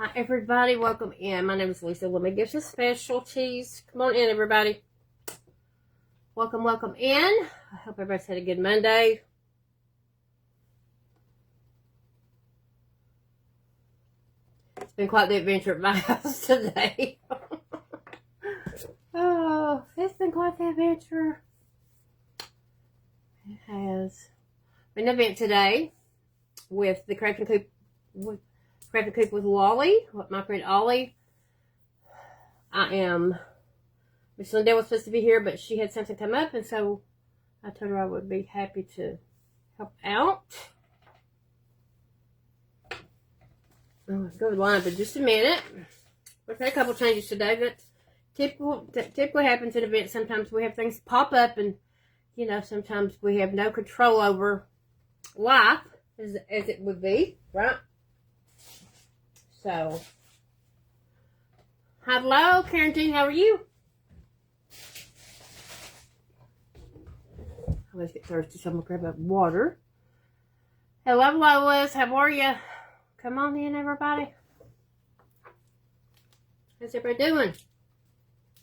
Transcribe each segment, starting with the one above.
Hi everybody, welcome in. My name is Lisa. Let me get some specialties. Come on in everybody. Welcome in. I hope everybody's had a good Monday. It's been quite the adventure at my house today. Oh, it's been quite the adventure. It has been an event today with the Crafting Coop with Wally, my friend Ollie. Miss Lindell was supposed to be here, but she had something come up, and so I told her I would be happy to help out. I'll go to the line for just a minute. We've had a couple changes today, but typically happens at events. Sometimes we have things pop up, and sometimes we have no control over life, as it would be, right? So, hello, Karen Jean, how are you? I always get thirsty, so I'm going to grab up water. Hello, Lois, how are you? Come on in, everybody. How's everybody doing?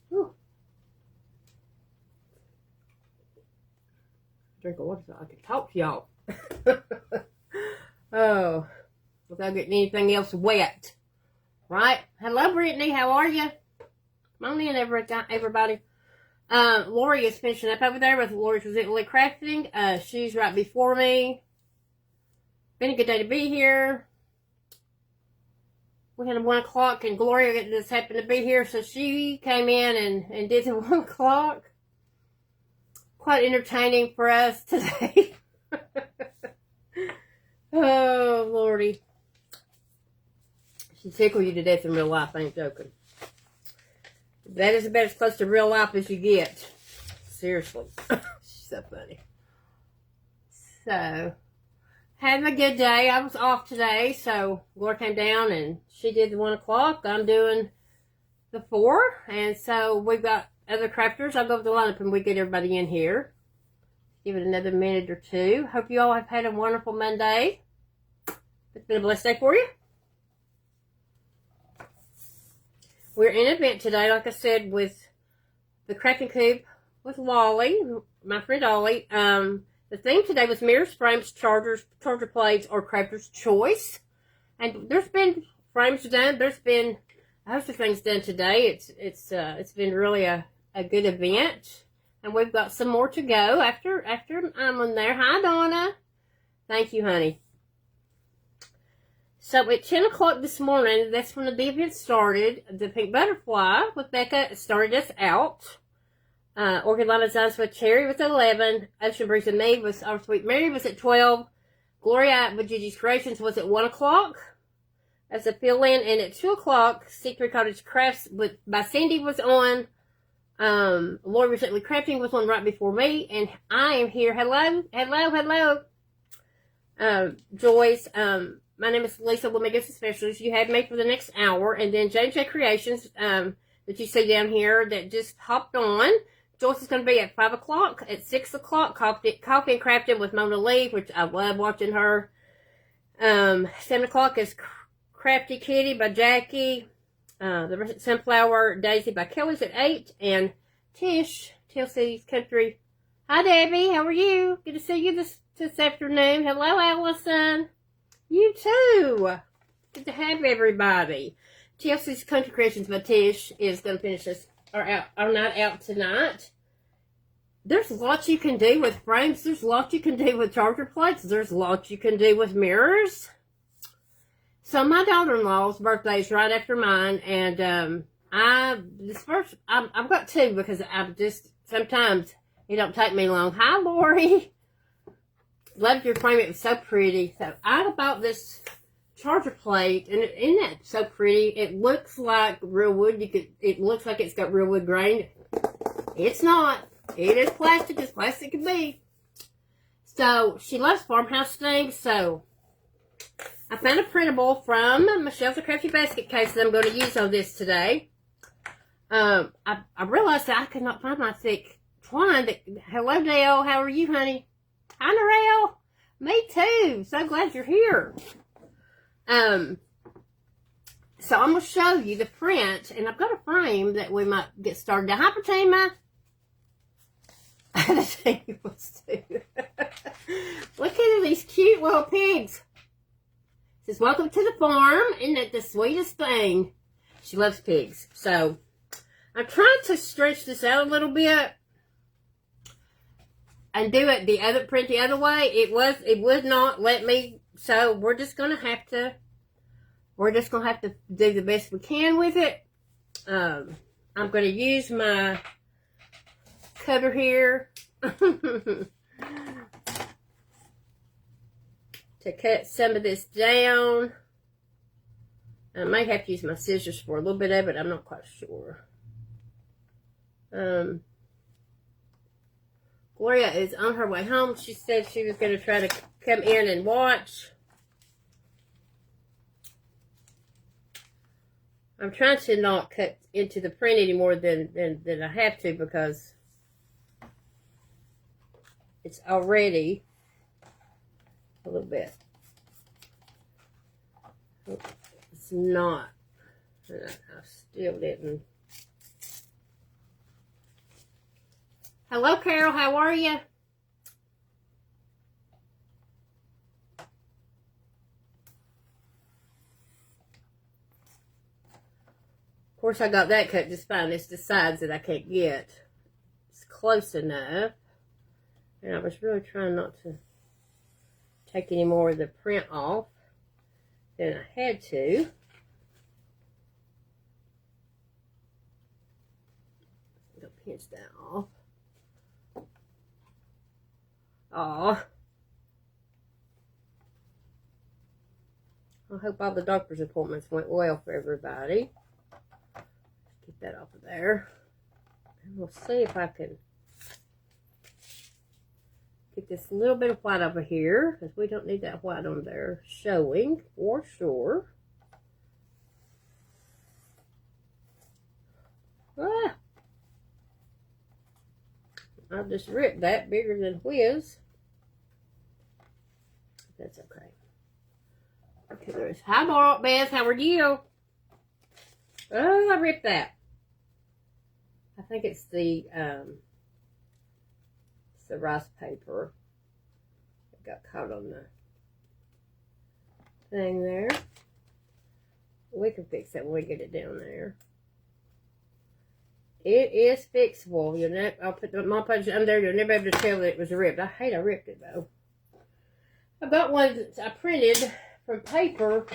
Whew. Drink of water so I can talk to y'all. Oh. Without getting anything else wet. Right? Hello, Brittany. How are you? Come on in, everybody. Lori is finishing up over there with Lori's Resentfully Crafting. She's right before me. Been a good day to be here. We had a 1 o'clock, and Gloria just happened to be here, so she came in and did the 1 o'clock. Quite entertaining for us today. Oh, Lordy. She tickle you to death in real life, I ain't joking. That is about as close to real life as you get. Seriously. She's so funny. So, having a good day. I was off today, so Laura came down and she did the 1 o'clock. I'm doing the 4. And so we've got other crafters. I'll go over the lineup and we get everybody in here. Give it another minute or two. Hope you all have had a wonderful Monday. It's been a blessed day for you. We're in an event today, like I said, with the Crafting Coop with Wally, my friend Ollie. The theme today was mirrors, frames, charger plates, or crafter's choice. And there's been frames done. There's been a host of things done today. It's been really a good event. And we've got some more to go after I'm on there. Hi, Donna. Thank you, honey. So at 10 o'clock this morning, that's when the event started. The Pink Butterfly with Becca started us out. Orchid Llama Designs with Cherry was at 11. Ocean Breeze and Me was Our Sweet Mary was at 12. Gloria with Gigi's Creations was at 1 o'clock as a fill-in. And at 2 o'clock, Secret Cottage Crafts by Cindy was on. Lori Recently Crafting was on right before me. And I am here. Hello. Joyce. My name is Lisa. Let me get some specials. You have me for the next hour. And then J&J Creations, that you see down here that just hopped on. Joyce is going to be at 5 o'clock. At 6 o'clock, Coffee and Crafting with Mona Lee, which I love watching her. 7 o'clock is Crafty Kitty by Jackie. The Sunflower Daisy by Kelly's at 8. And Tish, Chelsea's Country. Hi, Debbie. How are you? Good to see you this afternoon. Hello, Allison. You too. Good to have everybody. Chelsea's Country Creations by Tish is going to finish our night out tonight. There's lots you can do with frames. There's lots you can do with charger plates. There's lots you can do with mirrors. So my daughter-in-law's birthday is right after mine, and I've got 2 because sometimes it don't take me long. Hi, Lori. Loved your frame. It was so pretty. So I bought this charger plate, and isn't that so pretty? It looks like real wood. It looks like it's got real wood grain. It's not. It is plastic as plastic can be. So she loves farmhouse things. So I found a printable from Michelle's The Crafty Basket Case that I'm going to use on this today. I realized that I could not find my thick twine. Hello, Dale. How are you, honey? Hi, Narelle. Me too. So glad you're here. So I'm going to show you the print, and I've got a frame that we might get started. Now, hi, Fatima. Fatima wants to. Look at these cute little pigs. It says, welcome to the farm. Isn't that the sweetest thing? She loves pigs. So I'm trying to stretch this out a little bit and do it the other print the other way. It would not let me. So we're just gonna have to do the best we can with it. I'm gonna use my cutter here to cut some of this down. I might have to use my scissors for a little bit of it. I'm not quite sure. Gloria is on her way home. She said she was going to try to come in and watch. I'm trying to not cut into the print any more than I have to, because it's already a little bit. It's not. I still didn't. Hello, Carol. How are you? Of course, I got that cut just fine. It's the sides that I can't get. It's close enough. And I was really trying not to take any more of the print off than I had to. I'll pinch that off. Aw. I hope all the doctor's appointments went well for everybody. Get that off of there. And we'll see if I can get this little bit of white over here, because we don't need that white on there showing for sure. Ah. I'll just rip that bigger than whiz. That's okay. Okay, there's. Hi, Beth. How are you? Oh, I ripped that. I think it's the rice paper that got caught on the thing there. We can fix that when we get it down there. It is fixable. You'll never, I'll put the Mod Podge under there. You'll never be able to tell that it was ripped. I hate I ripped it, though. I've got one that I printed from paper.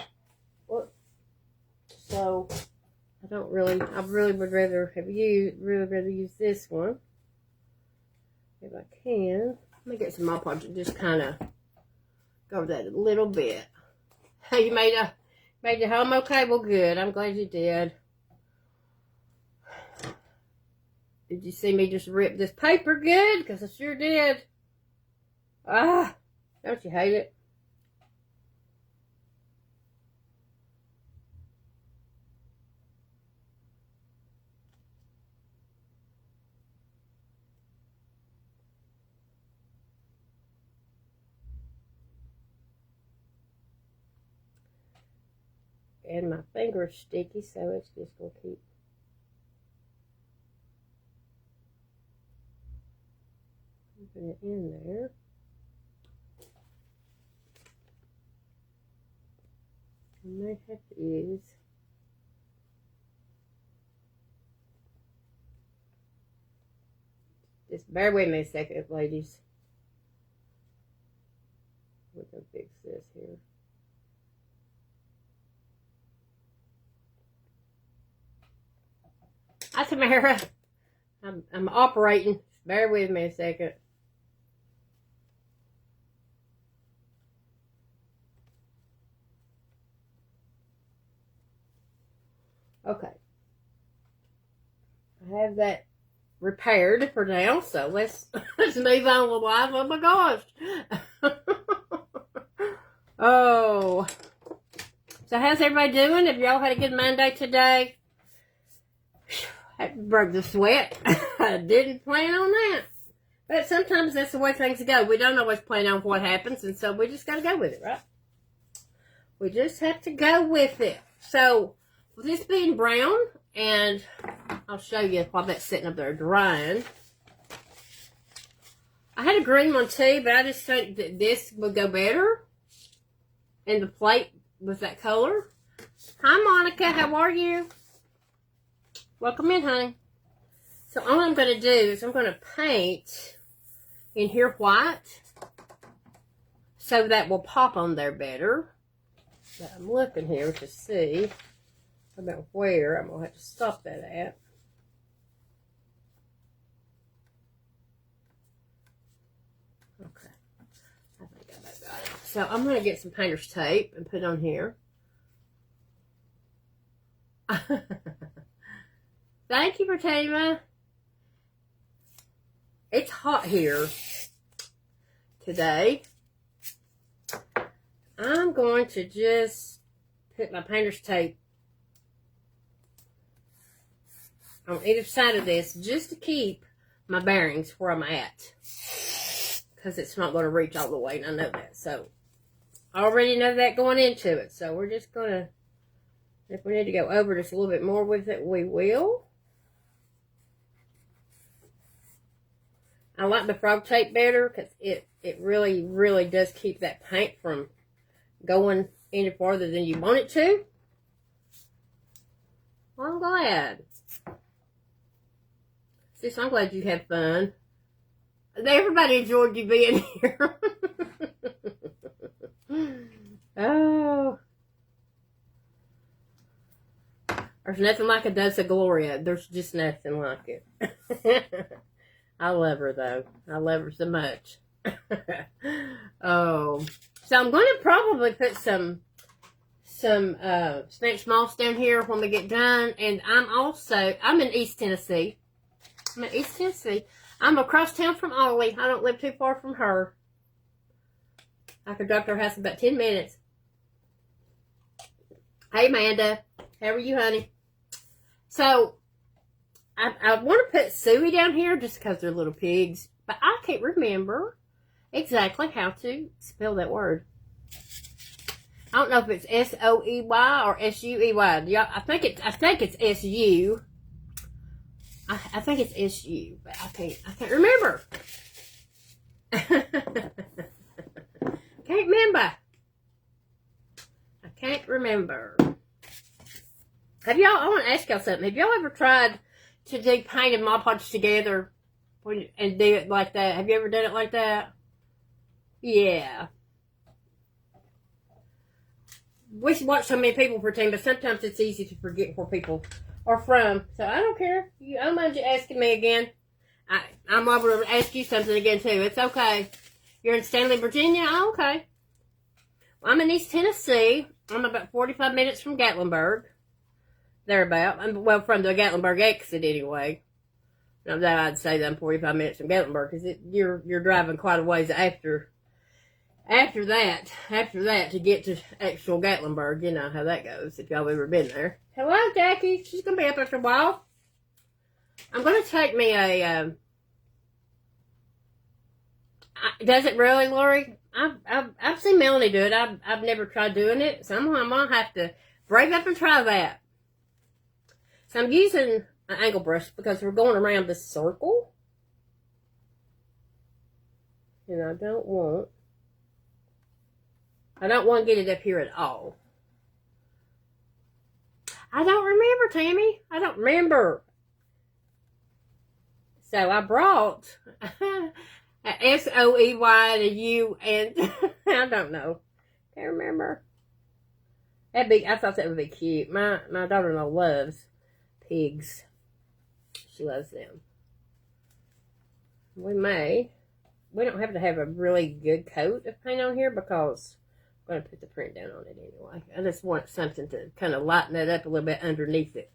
So I really would rather have use this one. If I can. Let me get some Mod Podge and just kind of go over that a little bit. Hey, you made it home okay? Well, good. I'm glad you did. Did you see me just rip this paper good? Because I sure did. Ah, don't you hate it? And my finger's sticky, so it's just going to keep. Put it in there. I might have to use just bear with me a second, ladies. We're gonna fix this here. Hi, Tamara. I'm operating. Bear with me a second. Okay. I have that repaired for now, so let's move on with life. Oh my gosh. Oh. So how's everybody doing? Have y'all had a good Monday today? I broke the sweat. I didn't plan on that. But sometimes that's the way things go. We don't always plan on what happens, and so we just got to go with it, right? We just have to go with it. So With this being brown, and I'll show you while that's sitting up there drying. I had a green one too, but I just think that this would go better. And the plate with that color. Hi, Monica. How are you? Welcome in, honey. So all I'm going to do is I'm going to paint in here white. So that will pop on there better. But I'm looking here to see about where I'm going to have to stop that at. Okay. I think I got it. So I'm going to get some painter's tape and put it on here. Thank you, Fatima. It's hot here today. I'm going to just put my painter's tape on either side of this just to keep my bearings where I'm at. Because it's not going to reach all the way, and I know that. So, I already know that going into it. So, we're just going to, if we need to go over just a little bit more with it, we will. I like the frog tape better because it really, really does keep that paint from going any farther than you want it to. Well, I'm glad. Sis, I'm glad you had fun. Everybody enjoyed you being here. Oh. There's nothing like a dose of Gloria. There's just nothing like it. I love her, though. I love her so much. Oh. So I'm going to probably put some Spanish moss down here when we get done. And I'm in East Tennessee. I'm across town from Ollie. I don't live too far from her. I could drive to her house in about 10 minutes. Hey, Amanda. How are you, honey? So, I want to put Suey down here just because they're little pigs. But I can't remember exactly how to spell that word. I don't know if it's S-O-E-Y or S-U-E-Y. I think it's S-U. I think it's S-U, but I can't remember. I can't remember. I want to ask y'all something. Have y'all ever tried to do paint and Mod Podge together and do it like that? Have you ever done it like that? Yeah. We watch so many people pretend, but sometimes it's easy to forget where people are from. So I don't care. I don't mind you asking me again. I'm able to ask you something again too. It's okay. You're in Stanley, Virginia? Oh, okay. Well, I'm in East Tennessee. I'm about 45 minutes from Gatlinburg. Thereabout. From the Gatlinburg exit anyway. Now that I'd say that I'm 45 minutes from Gatlinburg because you're driving quite a ways after that to get to actual Gatlinburg. You know how that goes if y'all ever been there. Hello, Jackie. She's gonna be up after a while. I'm gonna take me a. Does it really, Lori? I've seen Melanie do it. I've never tried doing it, so I'm gonna have to break up and try that. So I'm using an angle brush because we're going around this circle, and I don't want to get it up here at all. I don't remember, Tammy. I don't remember. So I brought S-O-E-Y and a U and I don't know. Can't remember. I thought that would be cute. My daughter-in-law loves pigs. She loves them. We don't have to have a really good coat of paint on here because I'm going to put the print down on it anyway. I just want something to kind of lighten it up a little bit underneath it.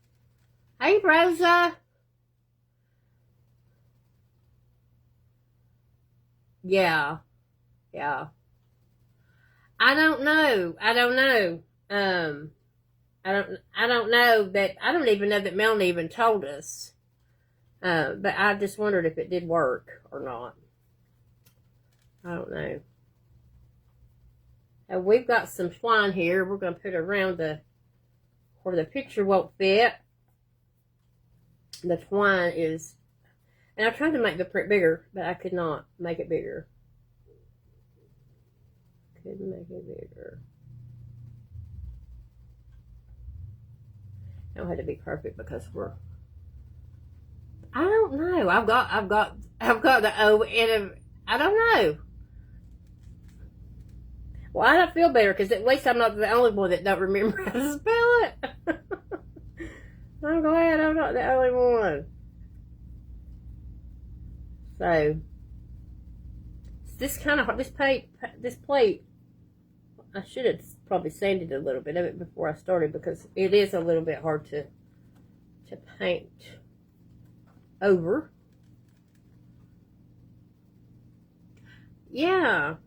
Hey, Rosa. Yeah. I don't know. I don't even know that Melanie even told us. But I just wondered if it did work or not. I don't know. We've got some twine here. We're going to put around or the picture won't fit. The twine is, and I tried to make the print bigger, but I could not make it bigger. Couldn't make it bigger. It don't have to be perfect because I don't know. I've got the O in. I don't know. Well, I don't feel better because at least I'm not the only one that don't remember how to spell it. I'm glad I'm not the only one. So, this kind of this plate, I should have probably sanded a little bit of it before I started because it is a little bit hard to paint over. Yeah,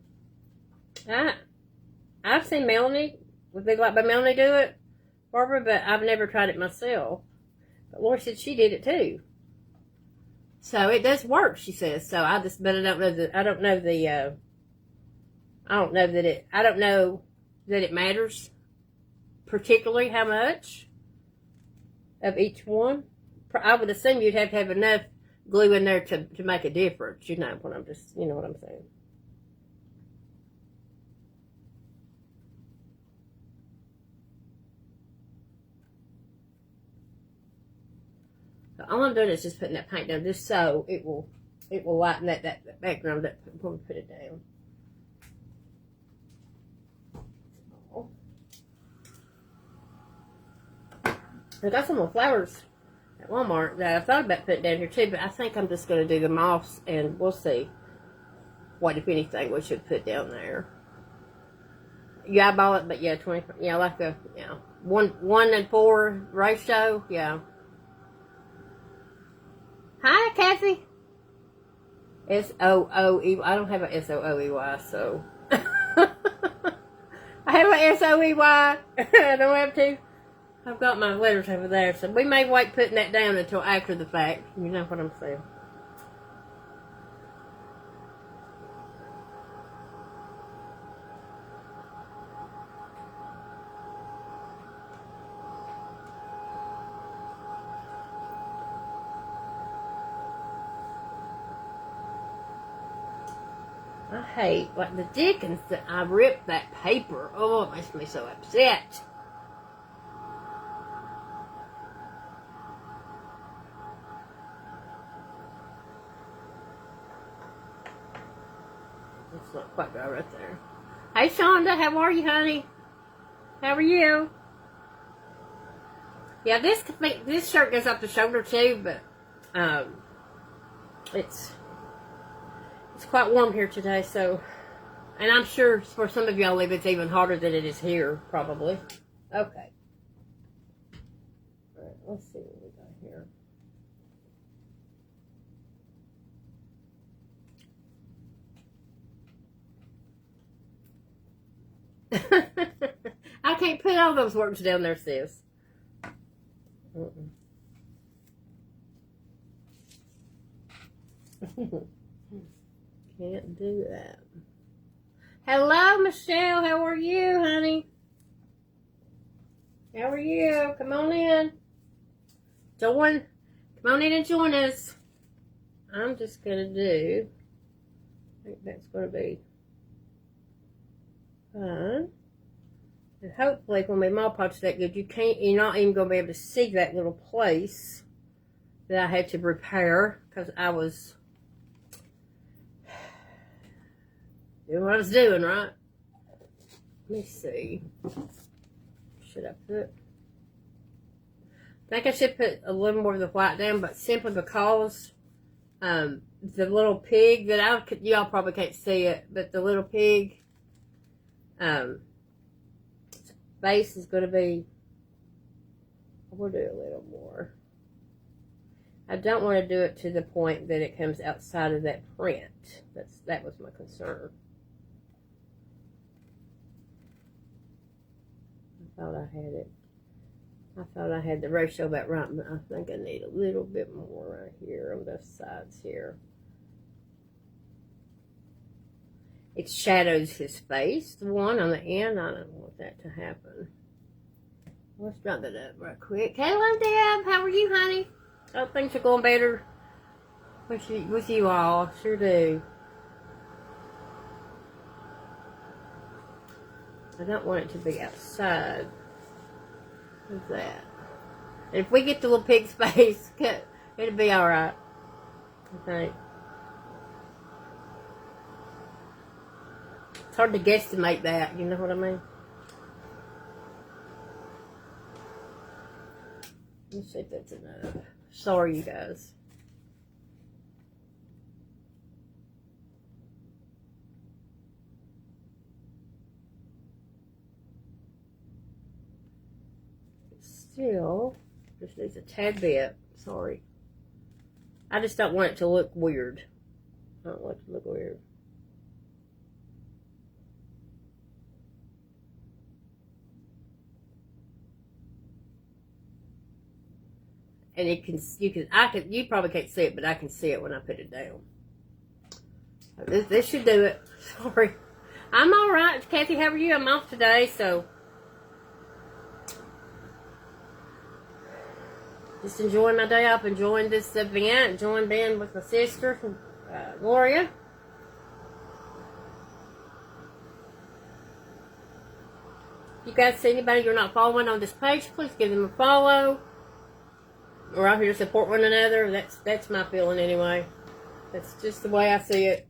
I've seen Melanie with Big Light by Melanie do it, Barbara, but I've never tried it myself. But Lori said she did it too. So it does work, she says. So I just, but I don't know that it matters particularly how much of each one. I would assume you'd have to have enough glue in there to make a difference. You know what I'm saying. So all I'm doing is just putting that paint down just so it will lighten that background up when we put it down. I got some more flowers at Walmart that I thought about putting down here too, but I think I'm just going to do the moss and we'll see what, if anything, we should put down there. You eyeball it, but yeah, 20, yeah, like a, yeah, 1:4 ratio, yeah. Hi, Kathy. S-O-O-E. I don't have an S-O-O-E-Y, so. I have an S-O-E-Y. I don't have to. I've got my letters over there, so we may wait putting that down until after the fact. You know what I'm saying. I hate, like the dickens, that I ripped that paper. Oh, it makes me so upset. It's not quite dry right there. Hey, Shonda, how are you, honey? How are you? Yeah, this shirt goes up the shoulder too, but it's quite warm here today, so, and I'm sure for some of y'all it's even hotter than it is here, probably. Okay. All right, let's see what we got here. I can't put all those words down there, sis. Can't do that. Hello, Michelle. How are you, honey? How are you? Come on in. Come on in and join us. I'm just going to do, I think that's going to be fine. And hopefully when my Mod Podge's that good, you're not even going to be able to see that little place that I had to repair because I was doing what I was doing, right? Let me see. Should I put? I think I should put a little more of the white down, but simply because the little pig that y'all probably can't see it, but the little pig base is going to be, we'll do a little more. I don't want to do it to the point that it comes outside of that print. That was my concern. I thought I had the ratio about right, but I think I need a little bit more right here on both sides here. It shadows his face, the one on the end. I don't want that to happen. Let's drop that up right quick. Hello, Deb. How are you, honey? Oh, things are going better with you all. Sure do. I don't want it to be outside. What's that? And if we get the little pig space, it'll be alright. I think. It's hard to guesstimate that, you know what I mean? Let's see if that's enough. Sorry, you guys. Still, just needs a tad bit. Sorry. I just don't want it to look weird. I don't want it to look weird. And you probably can't see it, but I can see it when I put it down. This should do it. Sorry. I'm alright. Kathy, how are you? I'm off today, so just enjoying my day off, enjoying this event, enjoying being with my sister, Gloria. If you guys see anybody you're not following on this page, please give them a follow. We're out here to support one another. That's my feeling anyway. That's just the way I see it.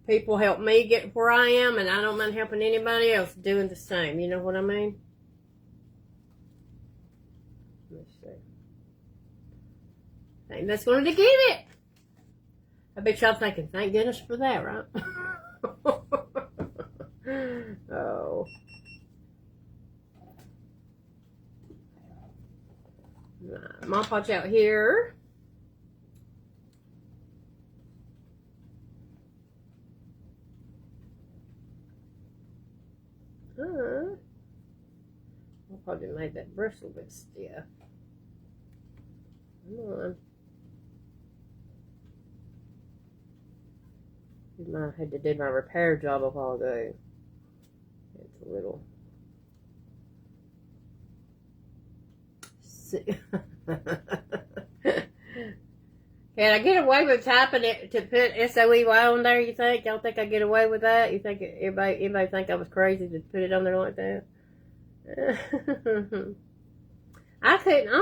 People help me get where I am, and I don't mind helping anybody else doing the same. You know what I mean? Let's see. I think that's going to get it. I bet y'all thinking, thank goodness for that, right? Oh. Mod Podge out here. Mod Podge made that brush a little bit stiff. Come on. I had to do my repair job a while ago. It's a little. Can I get away with typing it to put SOEY on there, you think? Y'all think I get away with that? You think anybody think I was crazy to put it on there like that? I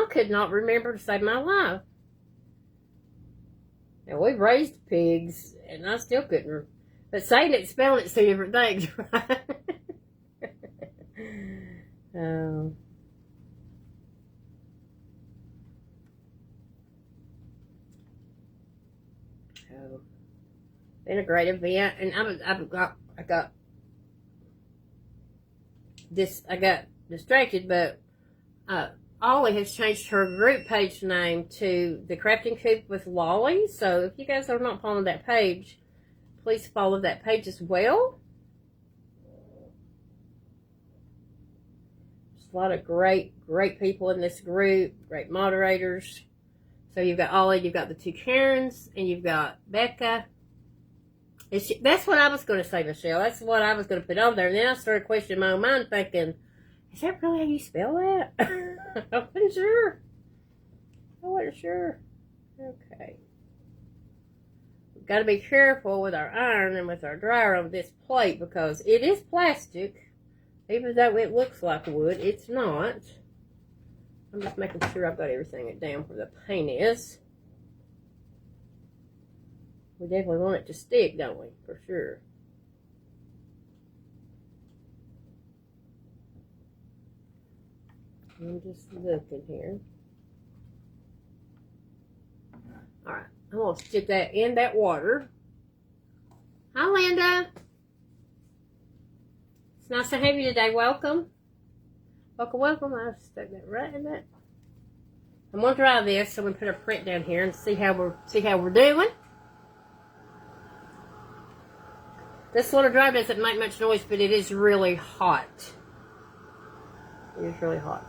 could not remember to save my life. Now, we've raised pigs, and I still couldn't. But saying it, spelling it's two different things, right? Oh. Been a great event, and I got distracted, but Ollie has changed her group page name to the Crafting Coop with Lolly. So if you guys are not following that page, please follow that page as well. There's a lot of great people in this group, great moderators. So you've got Ollie, you've got the two Karens, and you've got Becca. That's what I was going to say, Michelle. That's what I was going to put on there. And then I started questioning my own mind, thinking, is that really how you spell that? I wasn't sure. Okay. We've got to be careful with our iron and with our dryer on this plate because it is plastic. Even though it looks like wood, it's not. I'm just making sure I've got everything down where the paint is. We definitely want it to stick, don't we? For sure. I'm just looking here. Alright, I'm going to stick that in that water. Hi, Linda. It's nice to have you today. Welcome. Welcome. I've stuck that right in that. I'm going to dry this, so I'm going to put a print down here and see how we're doing. This little dryer doesn't make much noise, but it is really hot. It is really hot.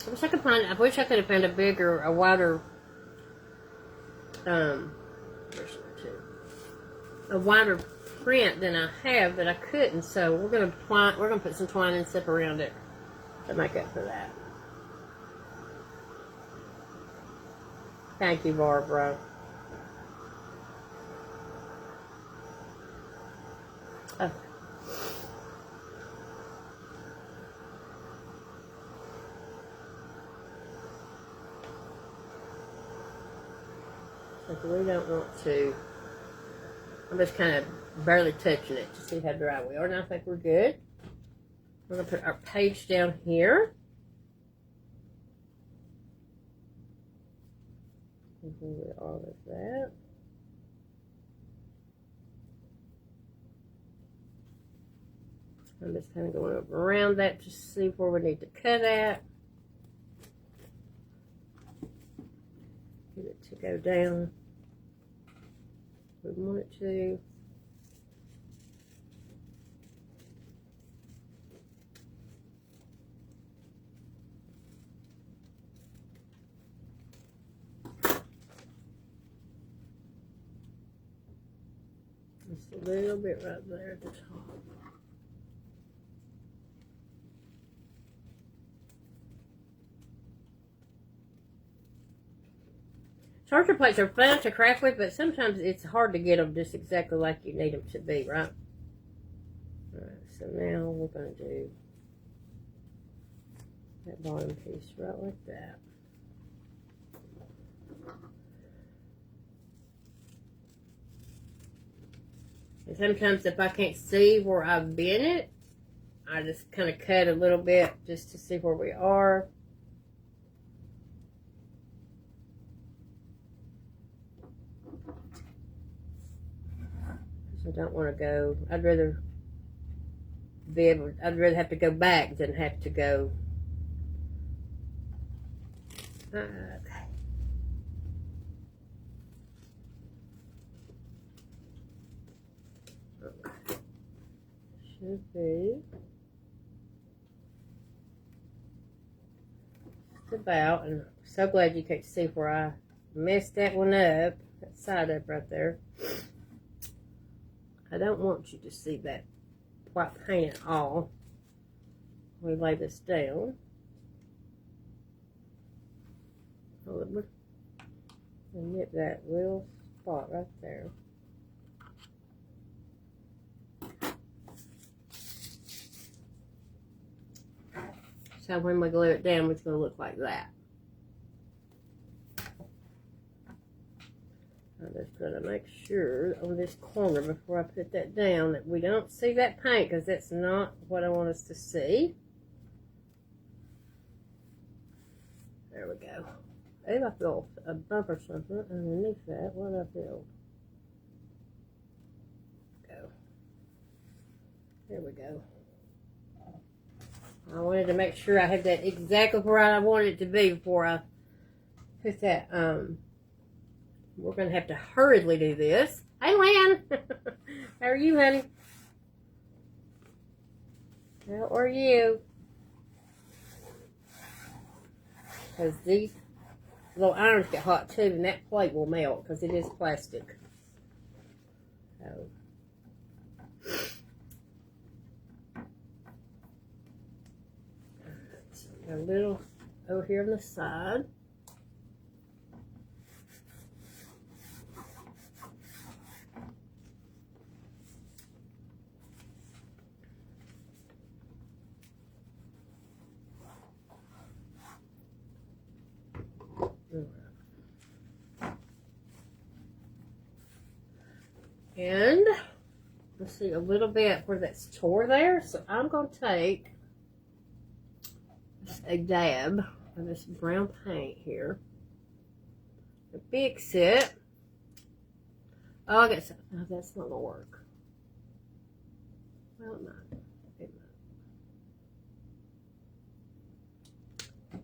I wish I could find. I wish I could have found a wider, a wider print than I have, but I couldn't. So we're gonna put some twine and zip around it to make up for that. Thank you, Barbara. Oh. We don't want to. I'm just kind of barely touching it to see how dry we are, and I think we're good. We're going to put our page down here. Do all of that. I'm just kind of going around that to see where we need to cut at. Get it to go down. We want it to. Just a little bit right there at the top. Charger plates are fun to craft with, but sometimes it's hard to get them just exactly like you need them to be, right? Alright, so now we're going to do that bottom piece right like that. And sometimes if I can't see where I've been it, I just kind of cut a little bit just to see where we are. I don't want to go. I'd rather have to go back than have to go. Okay. Should be just about. And I'm so glad you could see where I messed that one up, that side up right there. I don't want you to see that white paint at all. We lay this down. And get that little spot right there. So when we glue it down, it's going to look like that. I'm just going to make sure on this corner before I put that down that we don't see that paint, because that's not what I want us to see. There we go. Maybe I feel a bump or something underneath that. What do I feel? Go. There we go. I wanted to make sure I had that exactly where I wanted it to be before I put that. We're going to have to hurriedly do this. Hey, Lan. How are you, honey? How are you? Because these little irons get hot too, and that plate will melt because it is plastic. So. A little over here on the side. And let's see a little bit where that's tore there. So I'm going to take a dab of this brown paint here. Fix it. Oh, I guess no, that's not gonna work. Well, it might. It might.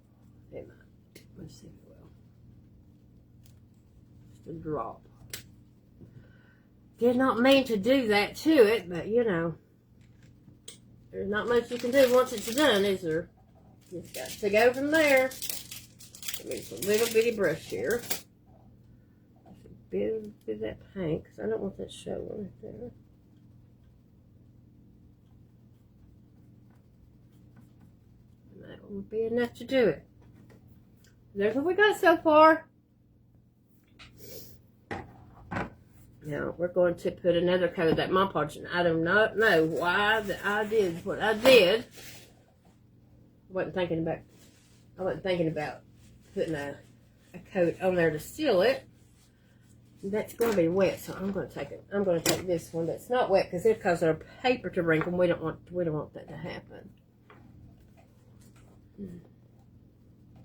It might. Let's see if it will. Just a drop. Did not mean to do that to it, but you know, there's not much you can do once it's done, is there? Just got to go from there. Give me a little bitty brush here. Bit of that paint, because I don't want that showing right there. And that will be enough to do it. There's what we got so far. Now we're going to put another coat of that Mod Podge, and I do not know why I did what I did. I wasn't thinking about putting a coat on there to seal it. That's going to be wet, so I'm going to take this one that's not wet because it causes our paper to wrinkle. We don't want that to happen.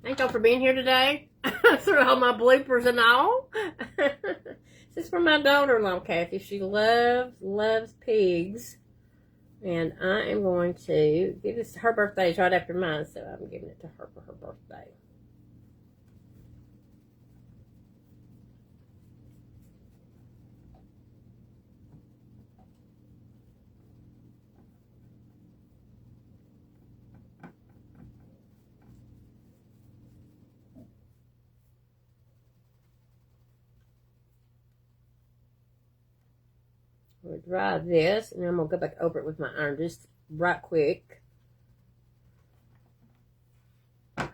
Thank y'all for being here today. Through all my bloopers and all. This is for my daughter-in-law, Kathy. She loves pigs, and I am going to give this. Her birthday is right after mine, so I'm giving it to her for her birthday. I'm going to dry this, and then I'm going to go back over it with my iron just right quick. I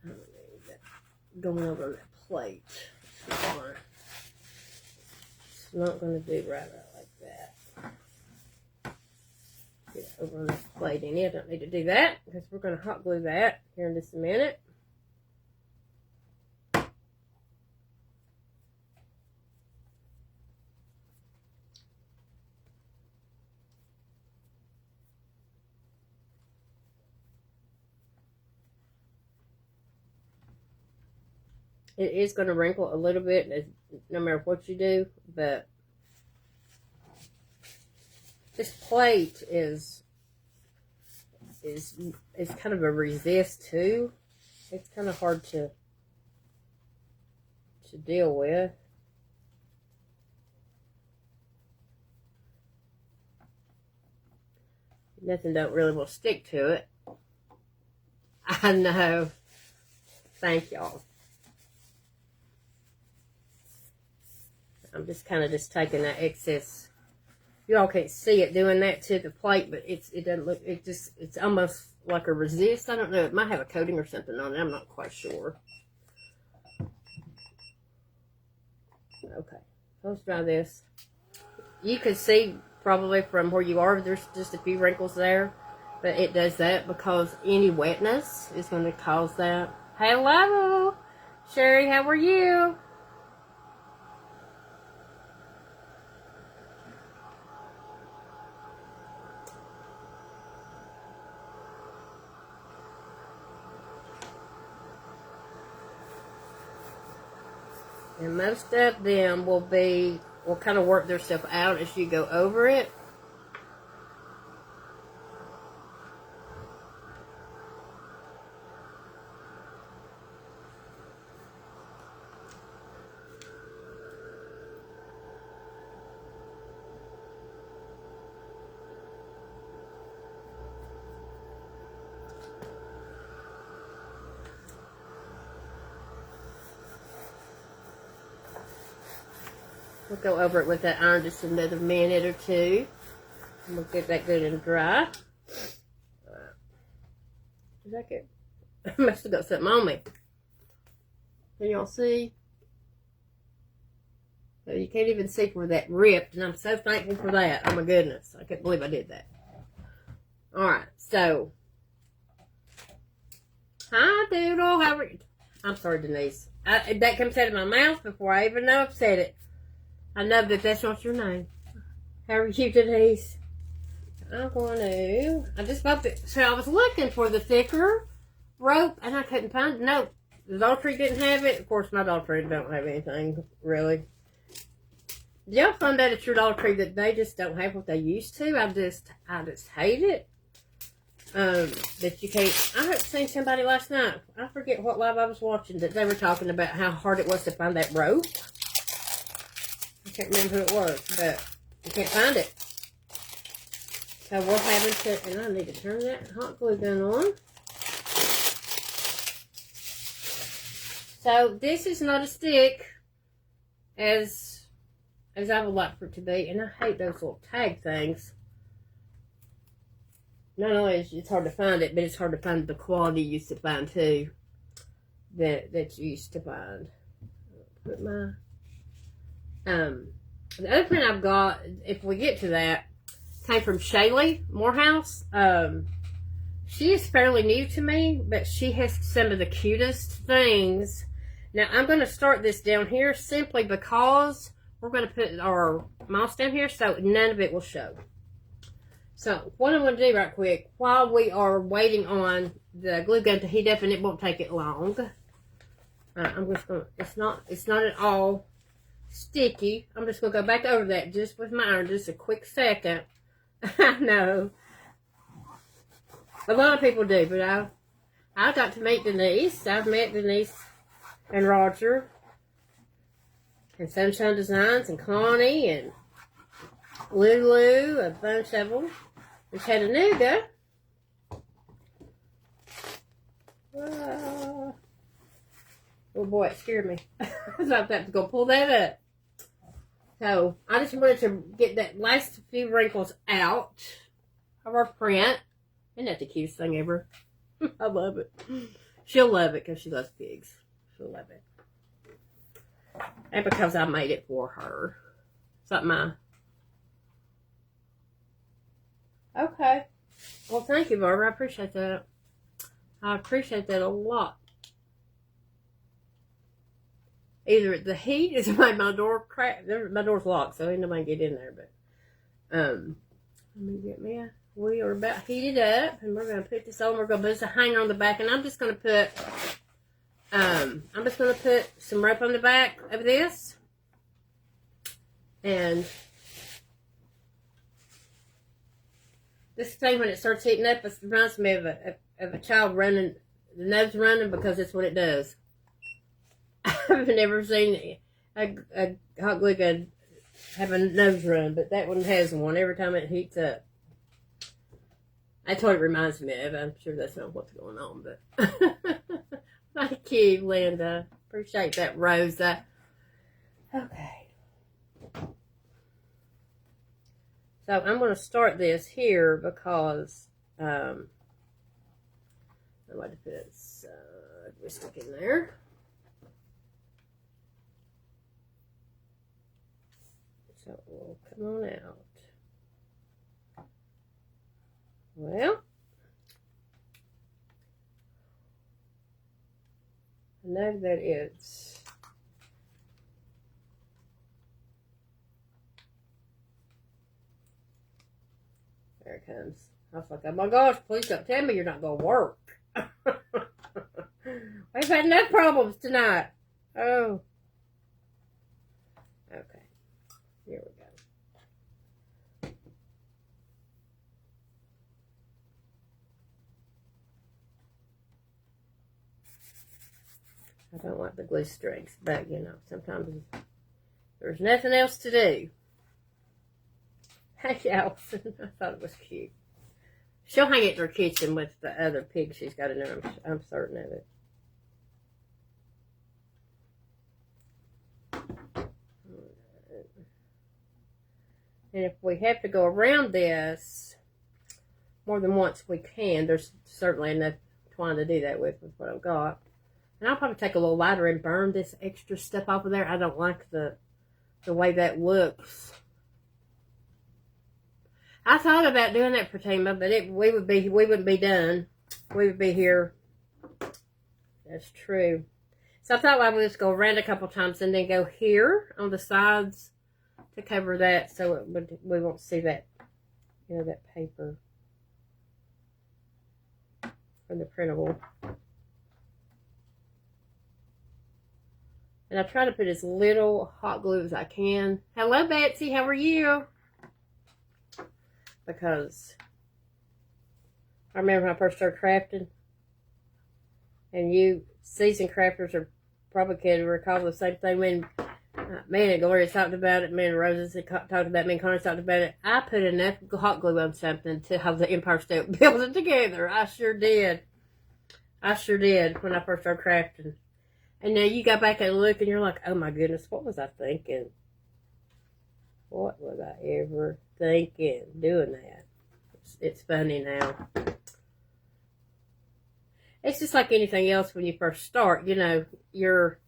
don't need that going over on that plate. It's not going to do right like that. Get it over on this plate in here. I don't need to do that because we're going to hot glue that here in just a minute. It is going to wrinkle a little bit, no matter what you do, but this plate is kind of a resist too. It's kind of hard to deal with. Nothing don't really will stick to it. I know. Thank y'all. I'm just kind of taking that excess. You all can't see it doing that to the plate, but it doesn't look, it's almost like a resist. I don't know. It might have a coating or something on it. I'm not quite sure. Okay. Let's dry this. You can see probably from where you are, there's just a few wrinkles there, but it does that because any wetness is going to cause that. Hello, Sherry, how are you? And most of them will kind of work their stuff out as you go over it. We'll go over it with that iron just another minute or two. And we'll get that good and dry. Is that good? I must have got something on me. Can y'all see? So you can't even see where that ripped, and I'm so thankful for that. Oh my goodness. I can't believe I did that. Alright, so. Hi, Doodle. How are you? I'm sorry, Denise. That comes out of my mouth before I even know I've said it. I know that that's not your name. How are you, Denise? I'm going to... I just bumped it. So I was looking for the thicker rope, and I couldn't find it. No, the Dollar Tree didn't have it. Of course, my Dollar Tree don't have anything, really. Y'all find out at your Dollar Tree that they just don't have what they used to? I just hate it. That you can't... I heard seen somebody last night. I forget what live I was watching, that they were talking about how hard it was to find that rope. I can't remember who it was, but I can't find it. So we're having to, and I need to turn that hot glue gun on. So this is not a stick as I would like for it to be. And I hate those little tag things. Not only is it's hard to find it, but it's hard to find the quality you used to find too. That you used to find. Put my the other print I've got, if we get to that, came from Shaylee Morehouse. She is fairly new to me, but she has some of the cutest things. Now I'm going to start this down here simply because we're going to put our moss down here so none of it will show. So what I'm going to do right quick, while we are waiting on the glue gun to heat up, and it won't take it long, I'm just going to, it's not at all sticky. I'm just going to go back over that just with my iron, just a quick second. I know. A lot of people do, but I got to meet Denise. I've met Denise and Roger and Sunshine Designs and Connie and Lulu, a bunch of them. And Chattanooga. Oh boy, it scared me. I thought that was going to pull that up. So, I just wanted to get that last few wrinkles out of our print. Isn't that the cutest thing ever? I love it. She'll love it because she loves pigs. She'll love it. And because I made it for her. It's not mine. Okay. Well, thank you, Barbara. I appreciate that. I appreciate that a lot. Either the heat has made my door crack. My door's locked, so ain't nobody get in there. But let me get me a. We are about heated up, and we're going to put this on. We're going to put a hanger on the back, and I'm just going to put some rope on the back of this, and this thing, when it starts heating up, it reminds me of a child running, the nose running, because that's what it does. I've never seen a hot glue gun have a nose run, but that one has one every time it heats up. That's what it reminds me of. I'm sure that's not what's going on, but thank you, Linda. Appreciate that, Rosa. Okay. So I'm going to start this here because I'm going to put a stick in there. So it will come on out. Well, I know that it's there it comes. I was like, oh my gosh, please don't tell me you're not going to work. We've had enough problems tonight. Oh. Okay. Here we go. I don't like the glue strings, but you know, sometimes there's nothing else to do. Hey, Allison, I thought it was cute. She'll hang it in her kitchen with the other pig she's got in there. I'm certain of it. And if we have to go around this more than once, we can. There's certainly enough twine to do that with what I've got. And I'll probably take a little lighter and burn this extra stuff off of there. I don't like the way that looks. I thought about doing that, Fatima, but we wouldn't be done. We would be here. That's true. So I thought I would just go around a couple times and then go here on the sides to cover that, so we won't see that, you know, that paper from the printable. And I try to put as little hot glue as I can. Hello, Betsy. How are you? Because I remember when I first started crafting, and you seasoned crafters are probably can recall the same thing. When me and Gloria talked about it, me and Rosa talked about it, me and Connie talked about it. I put enough hot glue on something to have the Empire State Building together. I sure did. I sure did when I first started crafting. And now you go back and look and you're like, oh my goodness, what was I thinking? What was I ever thinking doing that? It's funny now. It's just like anything else when you first start, you know, you're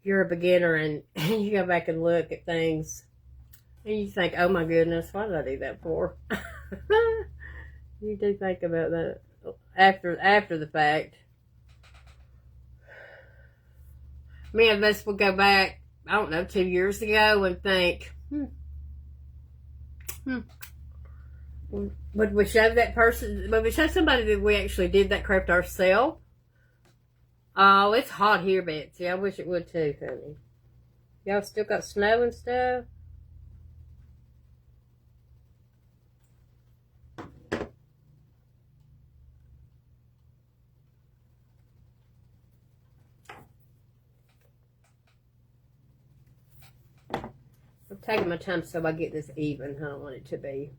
a beginner and you go back and look at things and you think, oh my goodness, why did I do that for? You do think about that after the fact. Many of us will go back, I don't know, 2 years ago and think, would we show that person, would we show somebody that we actually did that crap ourselves? Oh, it's hot here, Betsy. I wish it would too, honey. Y'all still got snow and stuff? I'm taking my time so I get this even. I don't want it to be.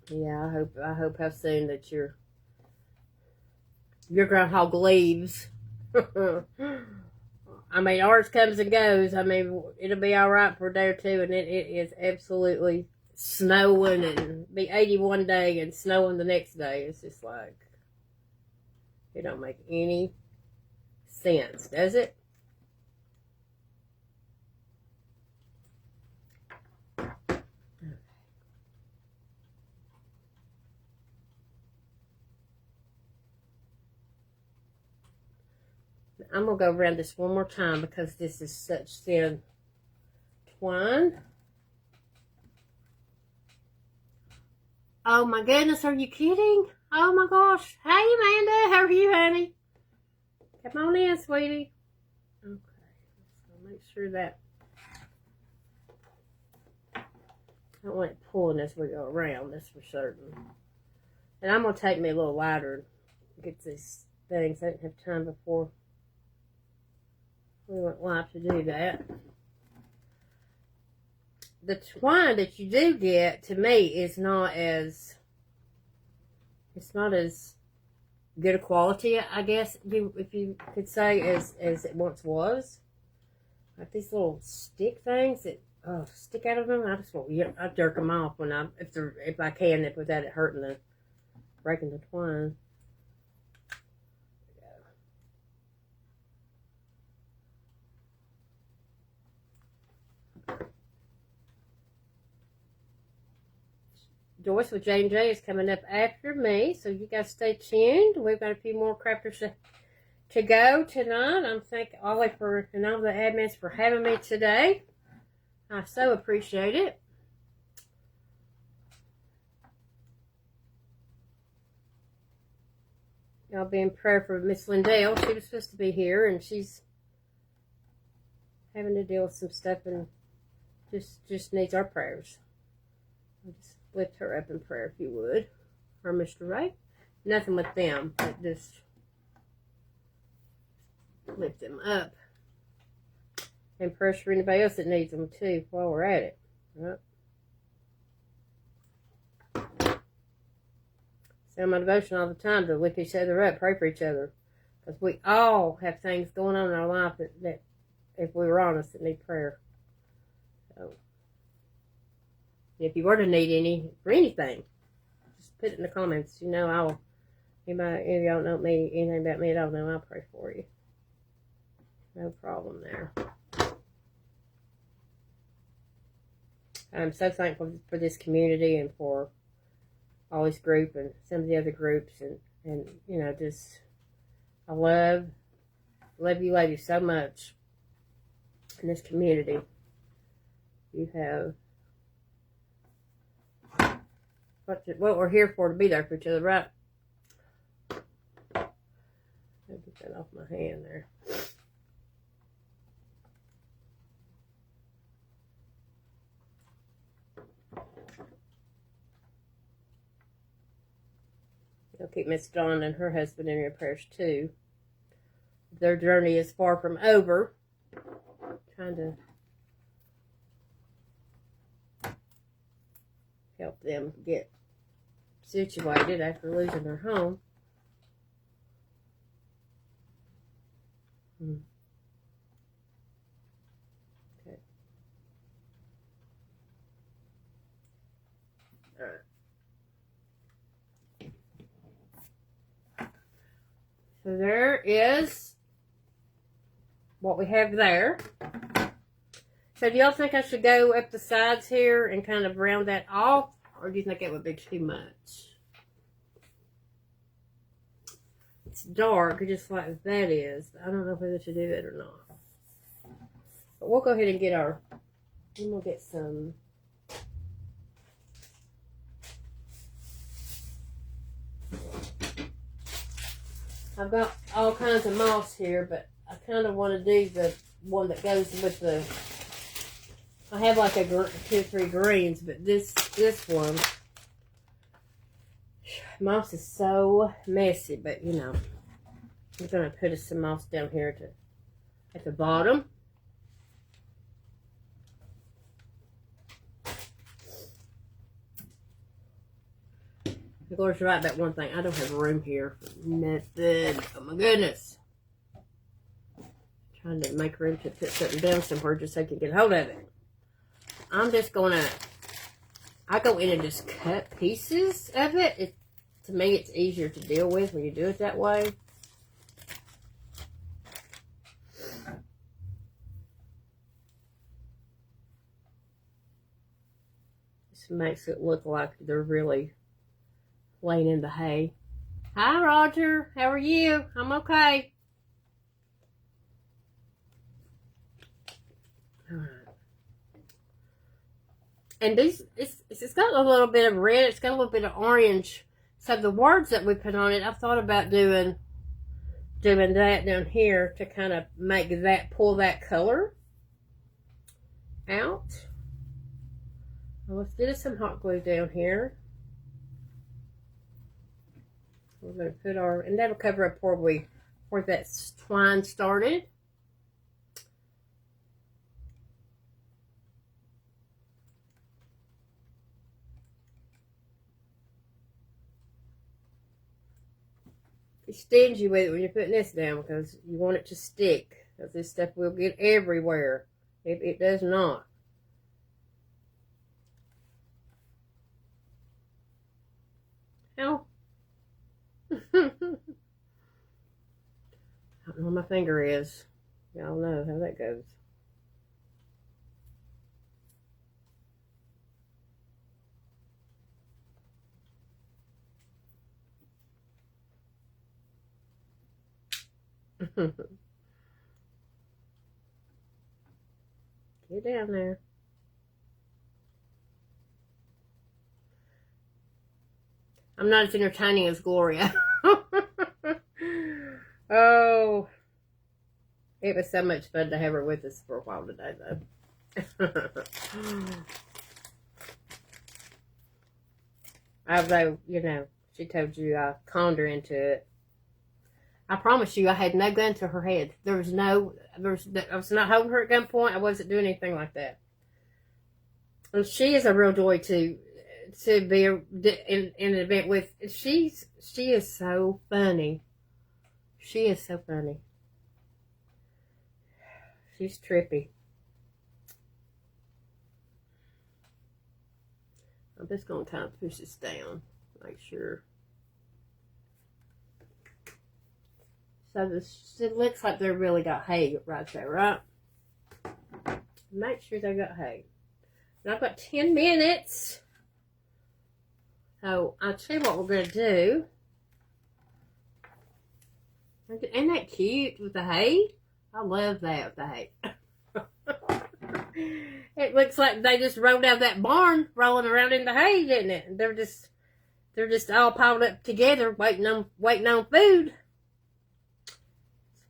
Yeah, I hope how soon that your groundhog leaves. I mean, ours comes and goes. I mean, it'll be all right for a day or two, and it is absolutely snowing and be 80 one day and snowing the next day. It's just like, it don't make any sense, does it? I'm going to go around this one more time because this is such thin twine. Oh my goodness, are you kidding? Oh my gosh. Hey Amanda, how are you, honey? Come on in, sweetie. Okay, so make sure that I don't want it pulling as we go around, that's for certain. And I'm going to take me a little lighter and get these things. I didn't have time before. We weren't live to do that. The twine that you do get, to me, is not as, it's not as good a quality, I guess, if you could say, as it once was. Like these little stick things that stick out of them. I just want, I jerk them off when if I can, without it hurting breaking the twine. Joyce with J&J is coming up after me, so you guys stay tuned. We've got a few more crafters to go tonight. I'm thanking Ollie and all the admins for having me today. I so appreciate it. Y'all be in prayer for Miss Lindell. She was supposed to be here, and she's having to deal with some stuff and just needs our prayers. I'll just lift her up in prayer if you would. Or Mr. Ray. Nothing with them, but just lift them up. And prayers for anybody else that needs them too while we're at it. Right? Say my devotion all the time to lift each other up, pray for each other. Because we all have things going on in our life that if we were honest, that need prayer. So, if you were to need for anything, just put it in the comments. You know, if y'all don't know anything about me at all, then I'll pray for you. No problem there. I'm so thankful for this community and for Ollie's group and some of the other groups, and you know, just I love you so much in this community. You have what we're here for, to be there for each other, right? I'll get that off my hand there. I'll keep Miss Dawn and her husband in your prayers too. Their journey is far from over. Trying to help them get situated after losing their home. Okay. All right. So there is what we have there. So do y'all think I should go up the sides here and kind of round that off? Or do you think it would be too much? It's dark, just like that is. I don't know whether to do it or not. But we'll go ahead and get our... And we'll get some... I've got all kinds of moss here, but I kind of want to do the one that goes with the... I have like 2 or 3 greens, but this one, moss is so messy. But you know, I'm gonna put some moss down here at the bottom. Of course, right about one thing, I don't have room here for nothing. Oh my goodness! Trying to make room to put something down somewhere just so I can get hold of it. I'm just gonna, I go in and just cut pieces of it. To me, it's easier to deal with when you do it that way. This makes it look like they're really laying in the hay. Hi, Roger. How are you? I'm okay. All right. And these, it's got a little bit of red. It's got a little bit of orange. So the words that we put on it, I thought about doing that down here to kind of make that, pull that color out. Well, let's get us some hot glue down here. We're going to put our, and that'll cover up where that twine started. Be stingy with it when you're putting this down because you want it to stick. Because this stuff will get everywhere if it does not. How? I don't know where my finger is. Y'all know how that goes. Get down there. I'm not as entertaining as Gloria. Oh, it was so much fun to have her with us for a while today, though. Although, you know, she told you I conned her into it. I promise you, I had no gun to her head. I was not holding her at gunpoint. I wasn't doing anything like that. And she is a real joy to be in an event with. She is so funny. She is so funny. She's trippy. I'm just going to kind of push this down. Make sure. So it looks like they really got hay right there, right? Make sure they got hay. And I've got 10 minutes. So I'll tell you what we're going to do. Isn't that cute with the hay? I love that with the hay. It looks like they just rolled out of that barn rolling around in the hay, didn't it? They're just all piled up together waiting on food.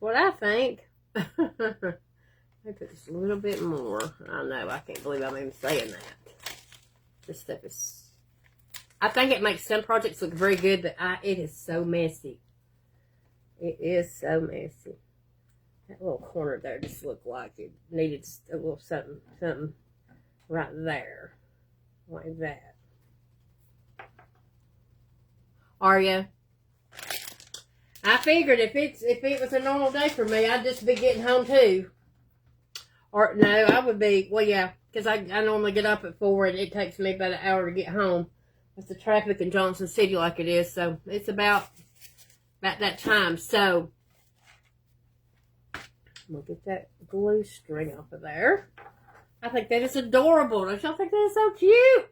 That's what I think. I put just a little bit more. I know, I can't believe I'm even saying that. This stuff is I think it makes some projects look very good, but it is so messy. It is so messy. That little corner there just looked like it needed a little something right there. Like that. Arya, I figured if it was a normal day for me, I'd just be getting home too. Or no, I would be, well, yeah, because I normally get up at 4 and it takes me about an hour to get home with the traffic in Johnson City like it is. So it's about that time. So we'll get that glue string off of there. I think that is adorable. Don't y'all think that is so cute?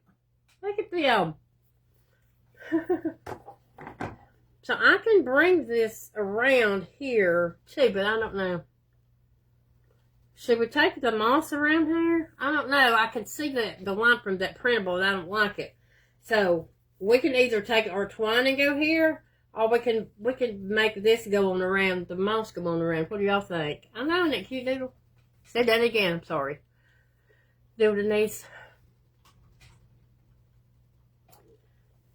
Look at them. So I can bring this around here too, but I don't know. Should we take the moss around here? I don't know. I can see the line from that printable and I don't like it. So we can either take our twine and go here, or we can make this go on around, the moss go on around. What do y'all think? I know, isn't it cute, Doodle? Say that again. I'm sorry. Doodle Denise.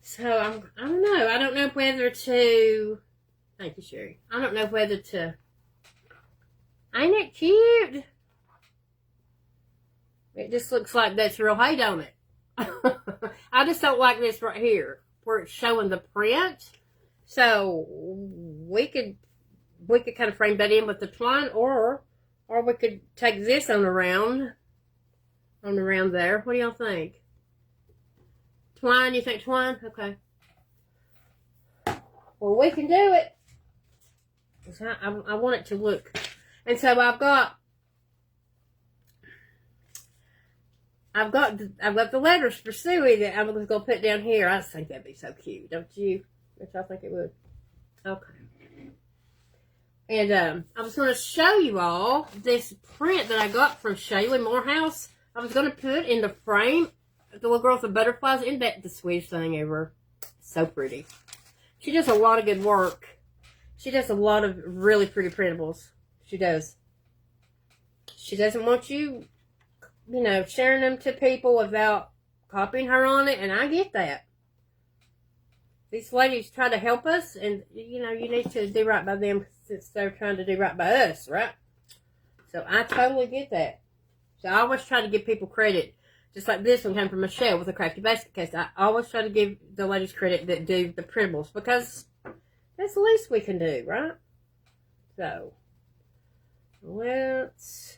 So I don't know. I don't know whether to. Thank you, Sherry. I don't know whether to. Ain't it cute? It just looks like that's real hay, don't it? I just don't like this right here where it's showing the print. So we could kind of frame that in with the twine, or we could take this on around there. What do y'all think? Twine? You think twine? Okay. Well, we can do it. I want it to look. And so I've got the letters for Suey that I'm going to put down here. I just think that'd be so cute, don't you? Don't y'all think it would? Okay. And I was going to show you all this print that I got from Shaylin Morehouse. I was going to put in the frame the little girl with the butterflies. Isn't that the sweetest thing ever? So pretty. She does a lot of good work. She does a lot of really pretty printables. She does. She doesn't want you, sharing them to people without copying her on it, and I get that. These ladies try to help us, and, you need to do right by them since they're trying to do right by us, right? So I totally get that. So I always try to give people credit. Just like this one came from Michelle with a Crafty Basket Case. I always try to give the ladies credit that do the printables because that's the least we can do, right? So, let's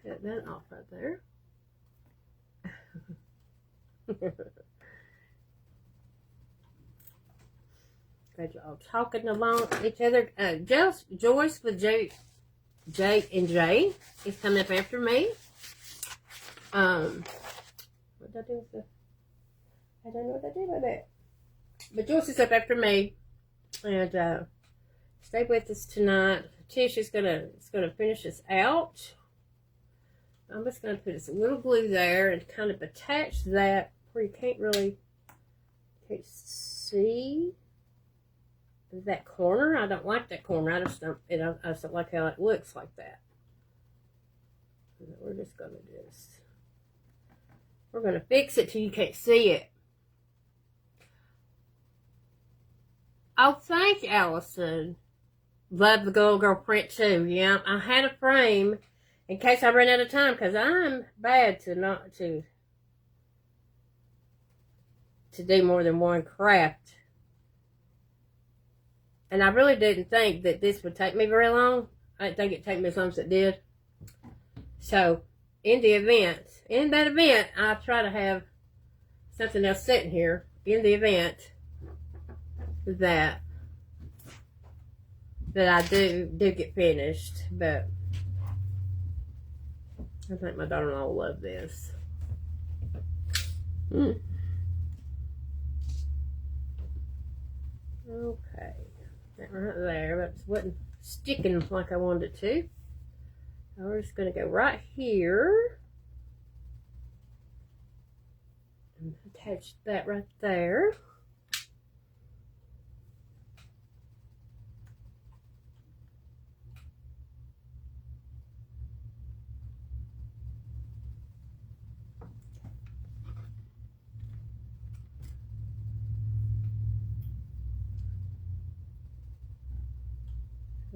cut that off right there. Glad you all talking along each other. Joyce with J and J is coming up after me. What did I do with the? I don't know what I did with that. But Joyce is up after me, and stay with us tonight. Tish is gonna finish this out. I'm just gonna put a little glue there and kind of attach that where you can't see that corner. I don't like that corner. I just don't like how it looks like that. We're just gonna we're gonna fix it till you can't see it. Oh, thank you, Allison. Love the Gold Girl print too. Yeah, I had a frame in case I ran out of time because I'm bad to do more than one craft. And I really didn't think that this would take me very long. I didn't think it'd take me as long as it did. So, in that event, I try to have something else sitting here in the event that I do get finished. But I think my daughter-in-law will love this. Okay. That right there. That wasn't sticking like I wanted it to. So we're just going to go right here. And attach that right there.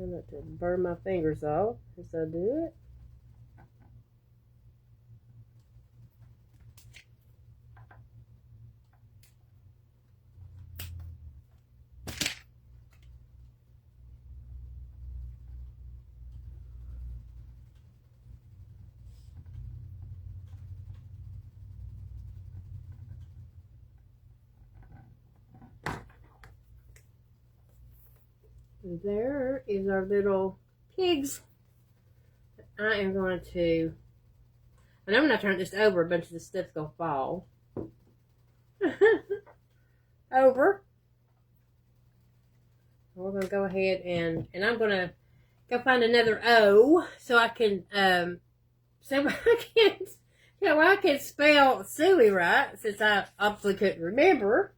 Try not to burn my fingers off as I do it. There is our little pigs. I am going to, and I'm going to turn this over, a bunch of the stuff's going to fall. Over. We're going to go ahead and I'm going to go find another O so I can, so I can spell Suey right, since I obviously couldn't remember.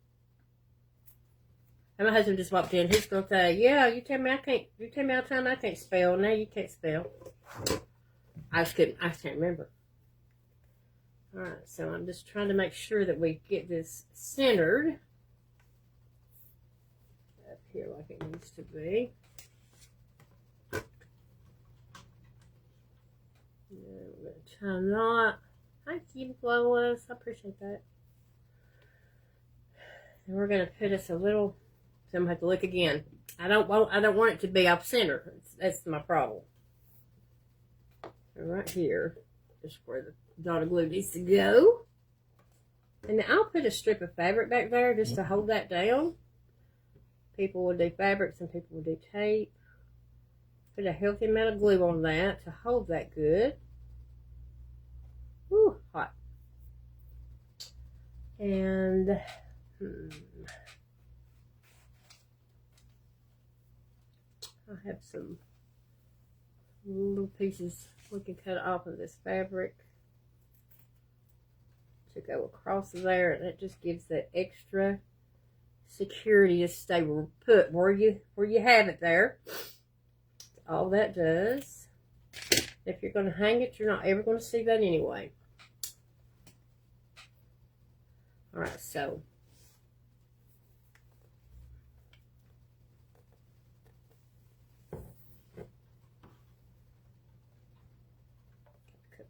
And my husband just walked in. He's gonna say, "Yeah, you tell me all the time I can't spell. Now you can't spell." I can't remember. All right, so I'm just trying to make sure that we get this centered up here like it needs to be. And we're gonna try not. Thank you, Lois. I appreciate that. And we're gonna put us a little. So I'm gonna have to look again. I don't want it to be off center. That's my problem. So right here is where the dotted glue needs to go. And then I'll put a strip of fabric back there just to hold that down. People will do fabric, some people will do tape. Put a healthy amount of glue on that to hold that good. Woo, hot. And I have some little pieces we can cut off of this fabric to go across there, and it just gives that extra security to stay put where you have it there. All that does. If you're going to hang it, you're not ever going to see that anyway. All right, so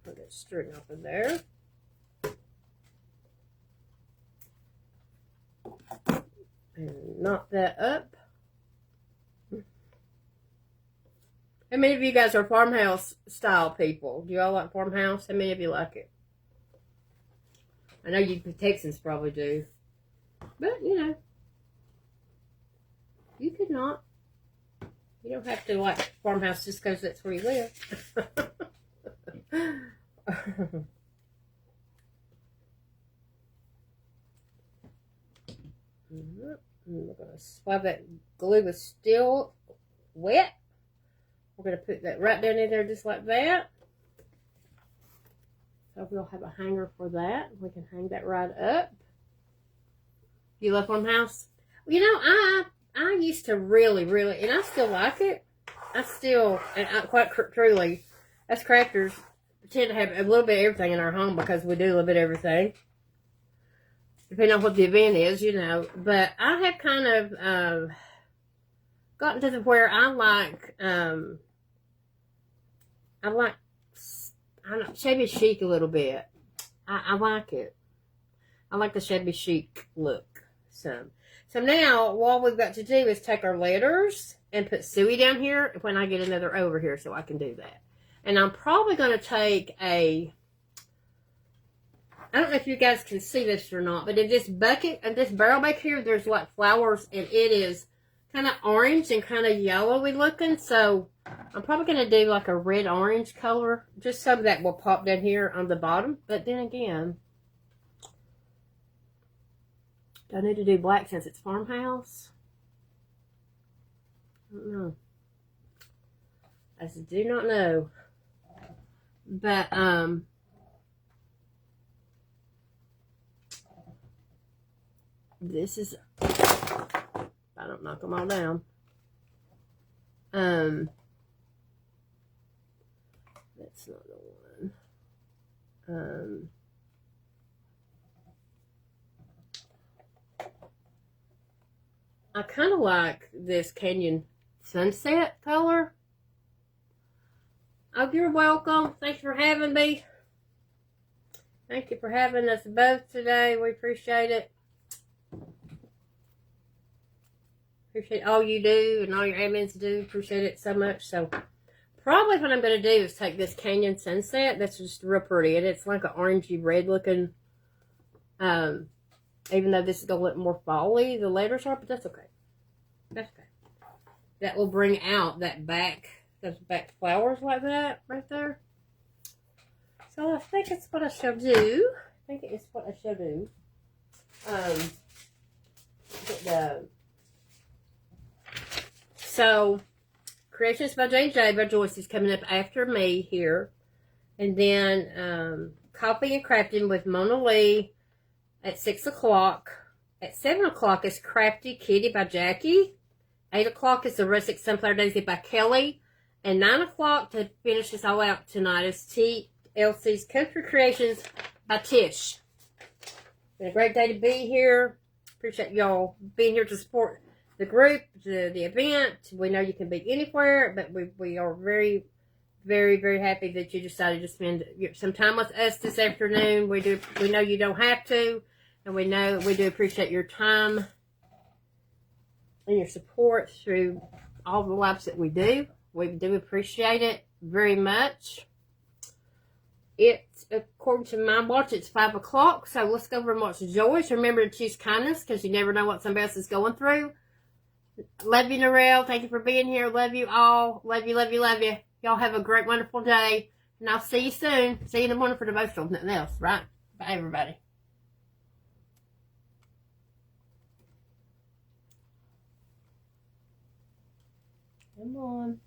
put that string off of there. And knot that up. How many of you guys are farmhouse style people? Do y'all like farmhouse? How many of you like it? I know you Texans probably do. But, you know, you could not. You don't have to like farmhouse just because that's where you live. We're going to swab that glue is still wet. We're going to put that right down in there just like that. So we'll have a hanger for that. We can hang that right up. You love farmhouse? You know, I used to really, and I still like it. Quite truly, us crafters tend to have a little bit of everything in our home because we do a little bit of everything. Depending on what the event is, you know. But I have kind of gotten to the where I like shabby chic a little bit. I like it. I like the shabby chic look. So now what we've got to do is take our letters and put Suey down here when I get another over here so I can do that. And I'm probably going to take I don't know if you guys can see this or not, but in this bucket, and this barrel back here, there's like flowers, and it is kind of orange and kind of yellowy looking. So I'm probably going to do like a red-orange color, just so that will pop down here on the bottom. But then again, do I need to do black since it's farmhouse? I don't know. I do not know. But, this is, I don't knock them all down. That's not the one. I kind of like this Canyon sunset color. Oh, you're welcome. Thanks for having me. Thank you for having us both today. We appreciate it. Appreciate all you do and all your admins do. Appreciate it so much. So probably what I'm going to do is take this Canyon Sunset. That's just real pretty. And it's like an orangey red looking. Even though this is going to look more fall-y, the letters are, but that's okay. That's okay. That will bring out that back, those back flowers like that right there. So I think it's what I shall do. So, Creations by J.J. by Joyce is coming up after me here. And then Coffee and Crafting with Mona Lee at 6 o'clock. At 7 o'clock is Crafty Kitty by Jackie. 8 o'clock is The Rustic Sunflower Daisy by Kelly. And 9 o'clock to finish this all out tonight is TLC's Country Creations by Tish. Been a great day to be here. Appreciate y'all being here to support the group, the event. We know you can be anywhere, but we are very, very, very happy that you decided to spend some time with us this afternoon. We know you don't have to, and we know we do appreciate your time and your support through all the lives that we do. We do appreciate it very much. It's, according to my watch, it's 5 o'clock, so let's go over and watch Joyce. Remember to choose kindness, because you never know what somebody else is going through. Love you, Narelle. Thank you for being here. Love you all. Love you, love you, love you. Y'all have a great, wonderful day. And I'll see you soon. See you in the morning for devotional. Nothing else, right? Bye, everybody. Come on.